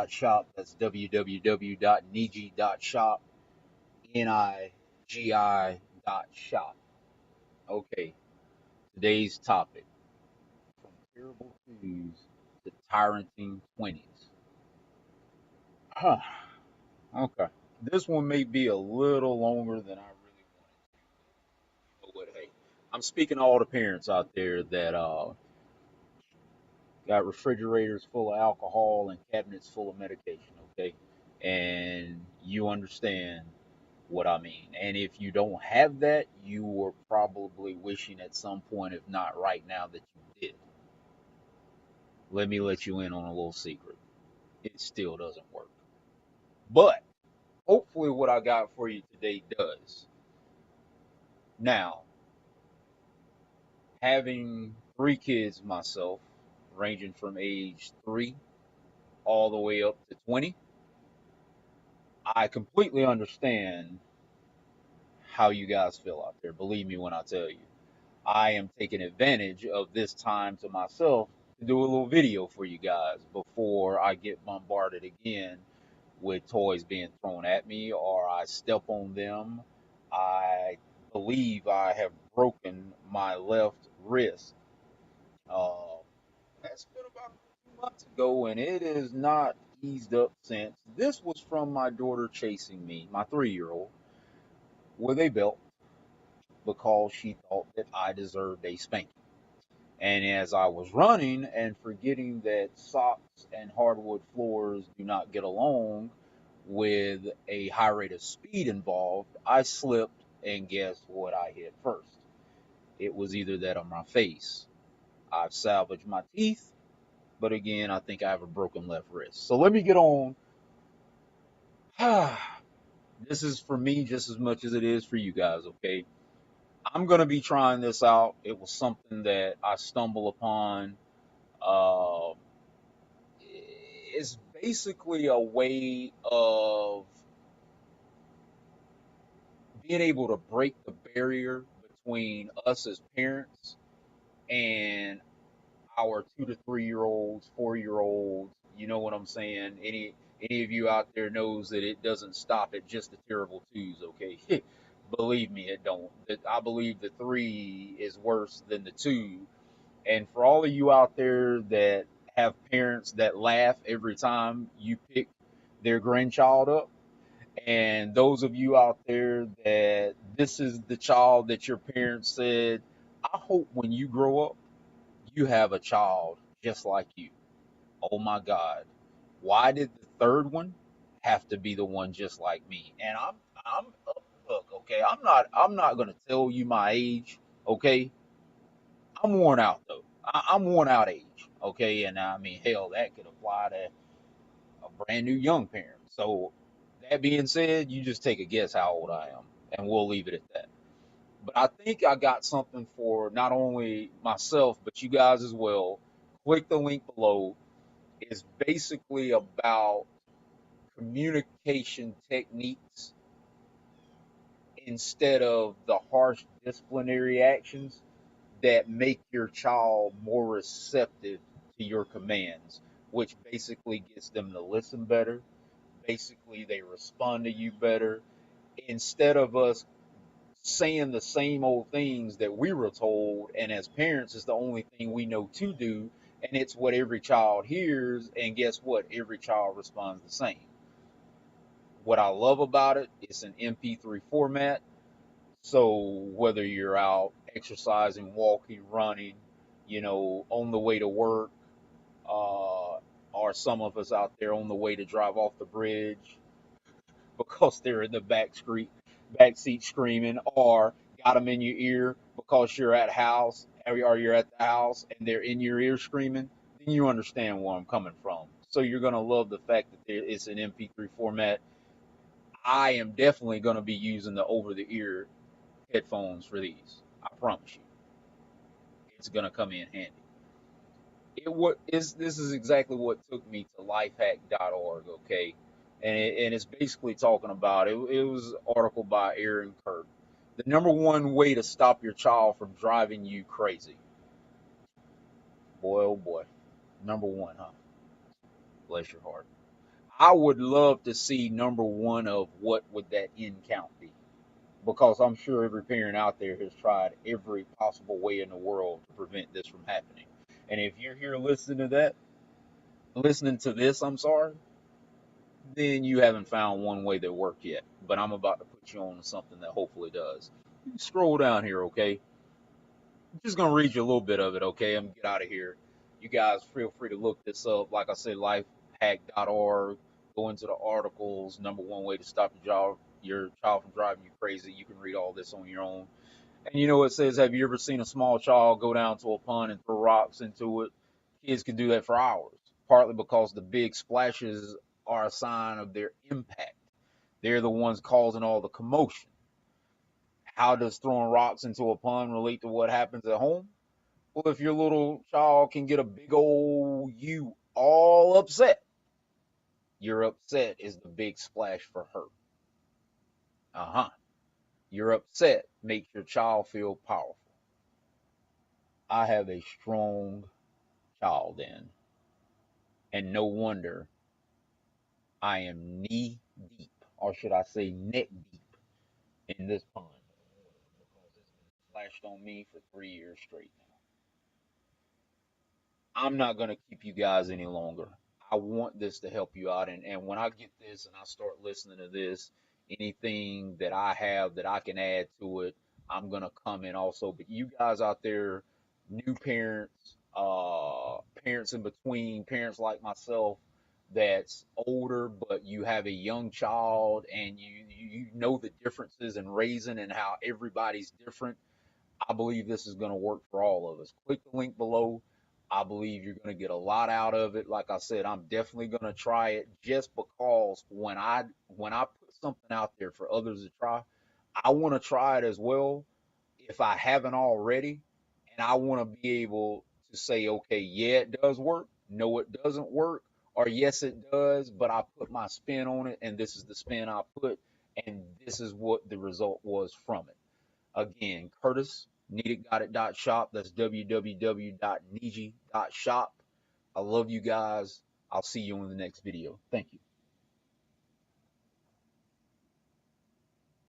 Shop. That's www.nigi.shop. Nigi.shop. Okay, today's topic: from terrible twos to tyrant 20s. Huh. Okay. This one may be a little longer than I really wanted to. But what, hey, I'm speaking to all the parents out there that got refrigerators full of alcohol and cabinets full of medication, okay? And you understand what I mean. And if you don't have that, you were probably wishing at some point, if not right now, that you did. Let me let you in on a little secret. It still doesn't work. But hopefully, what I got for you today does. Now, having three kids myself, ranging from age 3 all the way up to 20, I completely understand how you guys feel out there. Believe me when I tell you. I am taking advantage of this time to myself to do a little video for you guys before I get bombarded again with toys being thrown at me or I step on them. I believe I have broken my left wrist. Uh, that's been about 2 months ago, and it is not eased up since. This was from my daughter chasing me, my 3-year-old, with a belt because she thought that I deserved a spanking. And as I was running and forgetting that socks and hardwood floors do not get along with a high rate of speed involved, I slipped and guess what I hit first? It was either that or my face. I've salvaged my teeth, but again, I think I have a broken left wrist. So let me get on. This is for me just as much as it is for you guys, okay? I'm going to be trying this out. It was something that I stumbled upon. Uh, it's basically a way of being able to break the barrier between us as parents and our 2 to 3 year olds, 4 year olds. You know what I'm saying? Any of you out there knows that it doesn't stop at just the terrible twos, okay? Believe me, it don't. I believe the 3 is worse than the 2. And for all of you out there that have parents that laugh every time you pick their grandchild up, and those of you out there that this is the child that your parents said, I hope when you grow up, you have a child just like you. Oh my God. Why did the third one have to be the one just like me? And I'm look, okay, I'm not gonna tell you my age, okay? I'm worn out though. I'm worn out age, okay? And I mean, hell, that could apply to a brand new young parent. So that being said, you just take a guess how old I am, and we'll leave it at that. But I think I got something for not only myself but you guys as well. Click the link below. It's basically about communication techniques instead of the harsh disciplinary actions that make your child more receptive to your commands, which basically gets them to listen better. Basically, they respond to you better instead of us saying the same old things that we were told. And as parents, it's the only thing we know to do. And it's what every child hears. And guess what? Every child responds the same. What I love about it, it's an MP3 format. So whether you're out exercising, walking, running, on the way to work, or some of us out there on the way to drive off the bridge because they're in the back seat screaming, or got them in your ear because you're at house or you're at the house and they're in your ear screaming, then you understand where I'm coming from. So you're gonna love the fact that it's an MP3 format. I am definitely gonna be using the over the ear headphones for these. I promise you, it's gonna come in handy. This is exactly what took me to lifehack.org, okay? And it's basically talking about it was an article by Aaron Kirk. The number one way to stop your child from driving you crazy. Boy, oh boy. Number one, huh? Bless your heart. I would love to see number one of what would that end count be, because I'm sure every parent out there has tried every possible way in the world to prevent this from happening. And if you're here listening to this, I'm sorry, then you haven't found one way that worked yet. But I'm about to put you on to something that hopefully does. Scroll down here, okay? I'm just gonna read you a little bit of it, okay? I'm gonna get out of here. You guys feel free to look this up. Like I said, lifehack.org. Go into the articles. Number one way to stop your child from driving you crazy. You can read all this on your own. And you know it says, have you ever seen a small child go down to a pond and throw rocks into it? Kids can do that for hours, partly because the big splashes are a sign of their impact. They're the ones causing all the commotion. How does throwing rocks into a pond relate to what happens at home? Well, if your little child can get a big old you all upset, your upset is the big splash for her. Uh huh. Your upset makes your child feel powerful. I have a strong child in, and no wonder I am knee deep, or should I say neck deep, in this pond because it's been splashed on me for 3 years straight now. I'm not going to keep you guys any longer. I want this to help you out. And when I get this and I start listening to this, anything that I have that I can add to it, I'm going to comment also. But you guys out there, new parents, parents in between, parents like myself, that's older, but you have a young child and you know the differences in raising and how everybody's different. I believe this is going to work for all of us. Click the link below. I believe you're going to get a lot out of it. Like I said, I'm definitely going to try it just because when I put something out there for others to try, I want to try it as well if I haven't already, and I want to be able to say, okay, yeah, it does work. No, it doesn't work. Or yes, it does, but I put my spin on it, and this is the spin I put, and this is what the result was from it. Again, Curtis, needitgotit.shop. That's www.niji.shop. I love you guys. I'll see you in the next video. Thank you.